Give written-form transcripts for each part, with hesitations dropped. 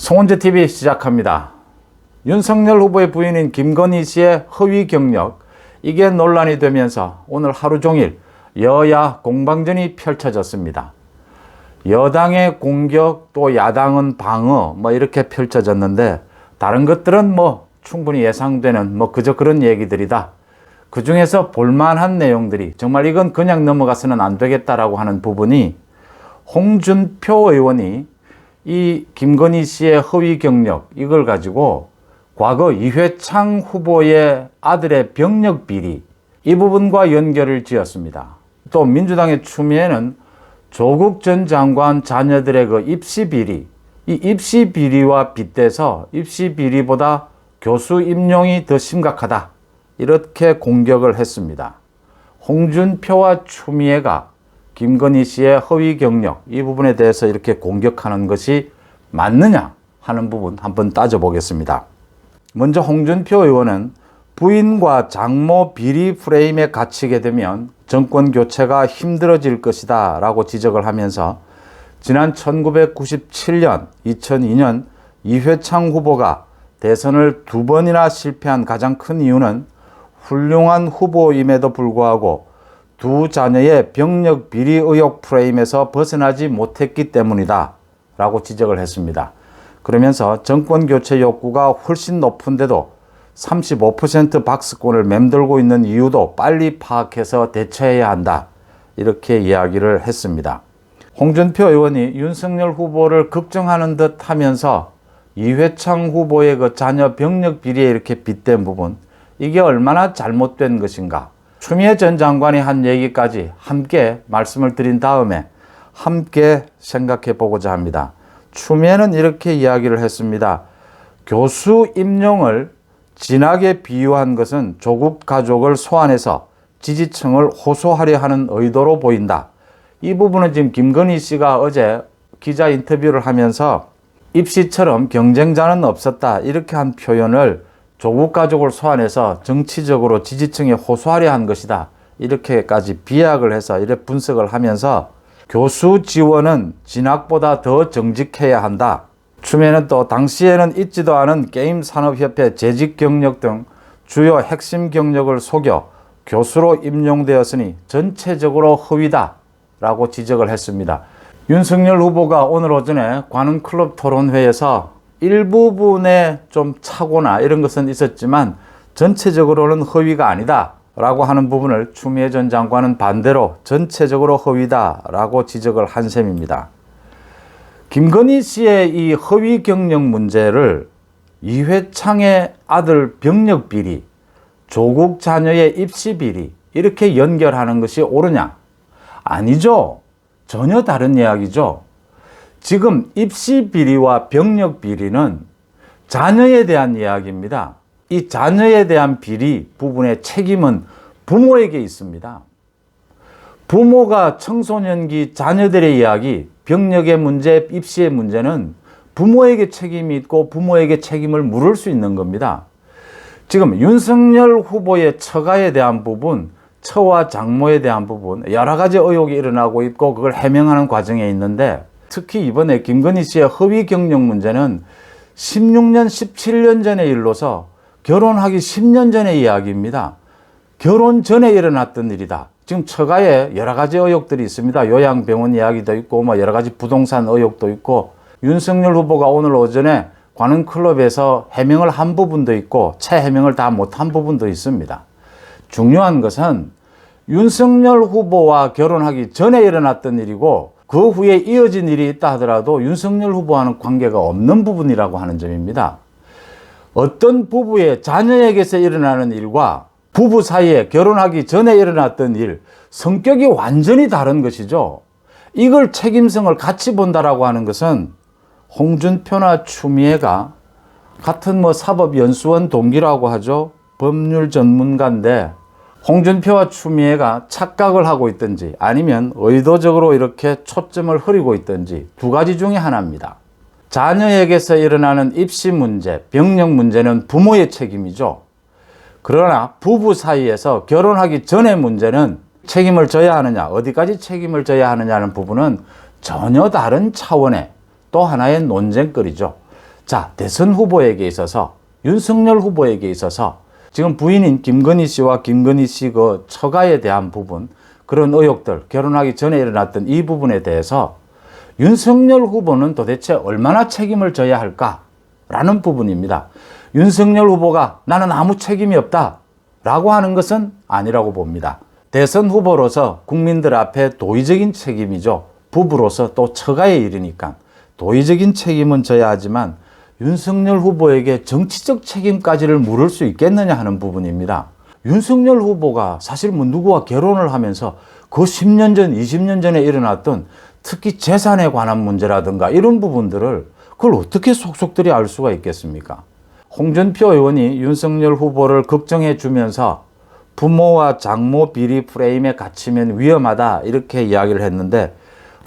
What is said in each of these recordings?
송원재TV 시작합니다. 윤석열 후보의 부인인 김건희 씨의 허위 경력, 이게 논란이 되면서 오늘 하루 종일 여야 공방전이 펼쳐졌습니다. 여당의 공격, 또 야당은 방어, 이렇게 펼쳐졌는데, 다른 것들은 충분히 예상되는 그저 그런 얘기들이다. 그 중에서 볼만한 내용들이, 정말 이건 그냥 넘어가서는 안 되겠다라고 하는 부분이, 홍준표 의원이 이 김건희 씨의 허위 경력, 이걸 가지고 과거 이회창 후보의 아들의 병력 비리, 이 부분과 연결을 지었습니다. 또 민주당의 추미애는 조국 전 장관 자녀들의 그 입시 비리, 이 입시 비리와 빗대서 입시 비리보다 교수 임용이 더 심각하다, 이렇게 공격을 했습니다. 홍준표와 추미애가 김건희 씨의 허위 경력, 이 부분에 대해서 이렇게 공격하는 것이 맞느냐 하는 부분 한번 따져보겠습니다. 먼저 홍준표 의원은 부인과 장모 비리 프레임에 갇히게 되면 정권 교체가 힘들어질 것이다 라고 지적을 하면서, 지난 1997년, 2002년 이회창 후보가 대선을 2번이나 실패한 가장 큰 이유는 훌륭한 후보임에도 불구하고 두 자녀의 병력 비리 의혹 프레임에서 벗어나지 못했기 때문이다 라고 지적을 했습니다. 그러면서 정권 교체 욕구가 훨씬 높은데도 35% 박스권을 맴돌고 있는 이유도 빨리 파악해서 대처해야 한다, 이렇게 이야기를 했습니다. 홍준표 의원이 윤석열 후보를 걱정하는 듯 하면서 이회창 후보의 그 자녀 병력 비리에 이렇게 빗댄 부분, 이게 얼마나 잘못된 것인가, 추미애 전 장관이 한 얘기까지 함께 말씀을 드린 다음에 함께 생각해 보고자 합니다. 추미애는 이렇게 이야기를 했습니다. 교수 임용을 진하게 비유한 것은 조국 가족을 소환해서 지지층을 호소하려 하는 의도로 보인다. 이 부분은 지금 김건희 씨가 어제 기자 인터뷰를 하면서 입시처럼 경쟁자는 없었다, 이렇게 한 표현을 조국 가족을 소환해서 정치적으로 지지층에 호소하려 한 것이다, 이렇게까지 비약을 해서 이렇게 분석을 하면서 교수 지원은 진학보다 더 정직해야 한다. 추미애는 또 당시에는 있지도 않은 게임산업협회 재직 경력 등 주요 핵심 경력을 속여 교수로 임용되었으니 전체적으로 허위다 라고 지적을 했습니다. 윤석열 후보가 오늘 오전에 관훈클럽 토론회에서 일부분에 좀 착오나 이런 것은 있었지만 전체적으로는 허위가 아니다 라고 하는 부분을 추미애 전 장관은 반대로 전체적으로 허위다 라고 지적을 한 셈입니다. 김건희 씨의 이 허위 경력 문제를 이회창의 아들 병력 비리, 조국 자녀의 입시 비리, 이렇게 연결하는 것이 옳으냐? 아니죠. 전혀 다른 이야기죠. 지금 입시 비리와 병력 비리는 자녀에 대한 이야기입니다. 이 자녀에 대한 비리 부분의 책임은 부모에게 있습니다. 부모가 청소년기 자녀들의 이야기, 병력의 문제, 입시의 문제는 부모에게 책임이 있고 부모에게 책임을 물을 수 있는 겁니다. 지금 윤석열 후보의 처가에 대한 부분, 처와 장모에 대한 부분, 여러 가지 의혹이 일어나고 있고 그걸 해명하는 과정에 있는데, 특히 이번에 김건희 씨의 허위 경력 문제는 16년, 17년 전의 일로서 결혼하기 10년 전의 이야기입니다. 결혼 전에 일어났던 일이다. 지금 처가에 여러 가지 의혹들이 있습니다. 요양병원 이야기도 있고 여러 가지 부동산 의혹도 있고, 윤석열 후보가 오늘 오전에 관훈클럽에서 해명을 한 부분도 있고 채 해명을 다 못한 부분도 있습니다. 중요한 것은 윤석열 후보와 결혼하기 전에 일어났던 일이고 그 후에 이어진 일이 있다 하더라도 윤석열 후보와는 관계가 없는 부분이라고 하는 점입니다. 어떤 부부의 자녀에게서 일어나는 일과 부부 사이에 결혼하기 전에 일어났던 일, 성격이 완전히 다른 것이죠. 이걸 책임성을 같이 본다라고 하는 것은 홍준표나 추미애가 같은 사법연수원 동기라고 하죠. 법률 전문가인데 홍준표와 추미애가 착각을 하고 있든지 아니면 의도적으로 이렇게 초점을 흐리고 있든지 두 가지 중에 하나입니다. 자녀에게서 일어나는 입시 문제, 병력 문제는 부모의 책임이죠. 그러나 부부 사이에서 결혼하기 전의 문제는 책임을 져야 하느냐, 어디까지 책임을 져야 하느냐는 부분은 전혀 다른 차원의 또 하나의 논쟁거리죠. 자, 대선 후보에게 있어서, 윤석열 후보에게 있어서 지금 부인인 김건희 씨와 김건희 씨 그 처가에 대한 부분, 그런 의혹들, 결혼하기 전에 일어났던 이 부분에 대해서 윤석열 후보는 도대체 얼마나 책임을 져야 할까라는 부분입니다. 윤석열 후보가 나는 아무 책임이 없다 라고 하는 것은 아니라고 봅니다. 대선 후보로서 국민들 앞에 도의적인 책임이죠. 부부로서 또 처가의 일이니까 도의적인 책임은 져야 하지만 윤석열 후보에게 정치적 책임까지를 물을 수 있겠느냐 하는 부분입니다. 윤석열 후보가 사실 뭐 누구와 결혼을 하면서 그 10년 전, 20년 전에 일어났던 특히 재산에 관한 문제라든가 이런 부분들을 그걸 어떻게 속속들이 알 수가 있겠습니까? 홍준표 의원이 윤석열 후보를 걱정해 주면서 부모와 장모 비리 프레임에 갇히면 위험하다 이렇게 이야기를 했는데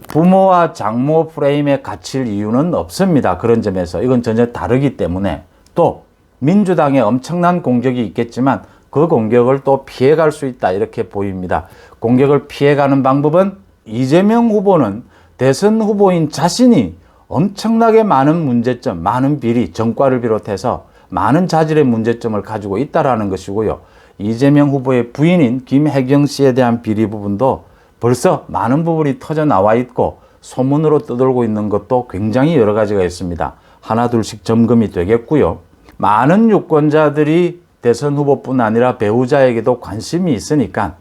부모와 장모 프레임에 갇힐 이유는 없습니다. 그런 점에서 이건 전혀 다르기 때문에 또 민주당에 엄청난 공격이 있겠지만 그 공격을 또 피해갈 수 있다 이렇게 보입니다. 공격을 피해가는 방법은 이재명 후보는 대선 후보인 자신이 엄청나게 많은 문제점, 많은 비리, 정과를 비롯해서 많은 자질의 문제점을 가지고 있다라는 것이고요. 이재명 후보의 부인인 김혜경 씨에 대한 비리 부분도 벌써 많은 부분이 터져 나와 있고 소문으로 떠돌고 있는 것도 굉장히 여러 가지가 있습니다. 하나 둘씩 점검이 되겠고요. 많은 유권자들이 대선 후보뿐 아니라 배우자에게도 관심이 있으니까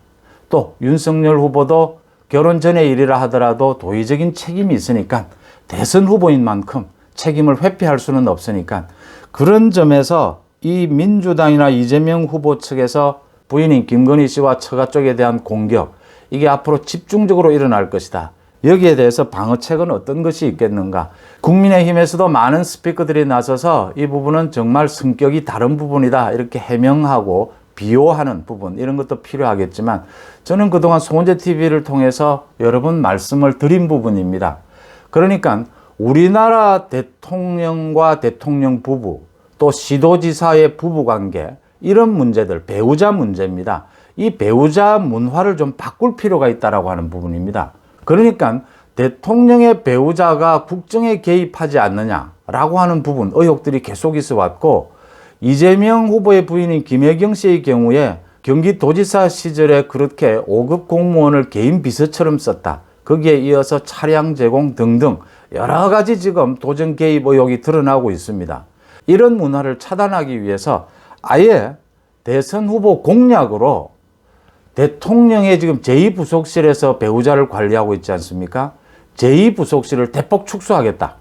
또 윤석열 후보도 결혼 전의 일이라 하더라도 도의적인 책임이 있으니까 대선 후보인 만큼 책임을 회피할 수는 없으니까 그런 점에서 이 민주당이나 이재명 후보 측에서 부인인 김건희 씨와 처가 쪽에 대한 공격, 이게 앞으로 집중적으로 일어날 것이다. 여기에 대해서 방어책은 어떤 것이 있겠는가? 국민의힘에서도 많은 스피커들이 나서서 이 부분은 정말 성격이 다른 부분이다 이렇게 해명하고 비호하는 부분, 이런 것도 필요하겠지만 저는 그동안 송원재TV를 통해서 여러 번 말씀을 드린 부분입니다. 그러니까 우리나라 대통령과 대통령 부부, 또 시도지사의 부부관계, 이런 문제들, 배우자 문제입니다. 이 배우자 문화를 좀 바꿀 필요가 있다고 하는 부분입니다. 그러니까 대통령의 배우자가 국정에 개입하지 않느냐라고 하는 부분, 의혹들이 계속 있어 왔고, 이재명 후보의 부인인 김혜경 씨의 경우에 경기도지사 시절에 그렇게 5급 공무원을 개인 비서처럼 썼다. 거기에 이어서 차량 제공 등등 여러 가지 지금 도정 개입 의혹이 드러나고 있습니다. 이런 문화를 차단하기 위해서 아예 대선 후보 공약으로 대통령의 지금 제2부속실에서 배우자를 관리하고 있지 않습니까? 제2부속실을 대폭 축소하겠다.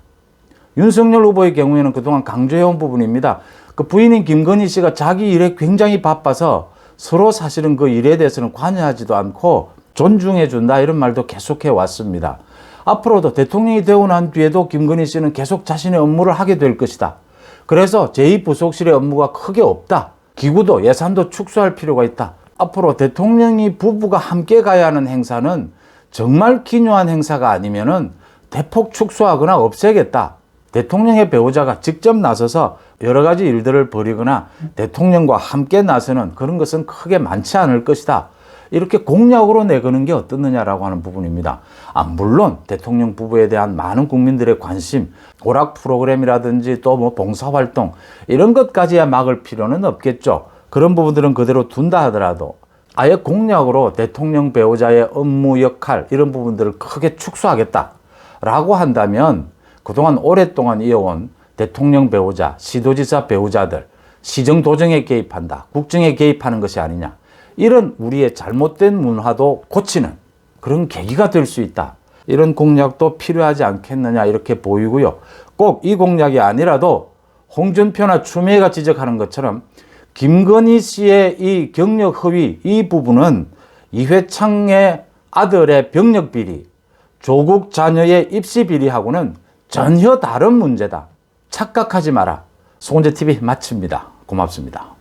윤석열 후보의 경우에는 그동안 강조해온 부분입니다. 그 부인인 김건희 씨가 자기 일에 굉장히 바빠서 서로 사실은 그 일에 대해서는 관여하지도 않고 존중해준다 이런 말도 계속해 왔습니다. 앞으로도 대통령이 되고 난 뒤에도 김건희 씨는 계속 자신의 업무를 하게 될 것이다. 그래서 제2부속실의 업무가 크게 없다. 기구도 예산도 축소할 필요가 있다. 앞으로 대통령이 부부가 함께 가야 하는 행사는 정말 기묘한 행사가 아니면은 대폭 축소하거나 없애겠다. 대통령의 배우자가 직접 나서서 여러 가지 일들을 벌이거나 대통령과 함께 나서는 그런 것은 크게 많지 않을 것이다. 이렇게 공약으로 내거는 게 어떻느냐라고 하는 부분입니다. 물론 대통령 부부에 대한 많은 국민들의 관심, 오락 프로그램이라든지 또 뭐 봉사활동 이런 것까지야 막을 필요는 없겠죠. 그런 부분들은 그대로 둔다 하더라도 아예 공약으로 대통령 배우자의 업무 역할 이런 부분들을 크게 축소하겠다라고 한다면 그동안 오랫동안 이어온 대통령 배우자, 시도지사 배우자들 시정 도정에 개입한다, 국정에 개입하는 것이 아니냐, 이런 우리의 잘못된 문화도 고치는 그런 계기가 될 수 있다. 이런 공약도 필요하지 않겠느냐 이렇게 보이고요. 꼭 이 공약이 아니라도 홍준표나 추미애가 지적하는 것처럼 김건희 씨의 이 경력 허위 이 부분은 이회창의 아들의 병력 비리, 조국 자녀의 입시 비리하고는 전혀 다른 문제다. 착각하지 마라. 송원재TV 마칩니다. 고맙습니다.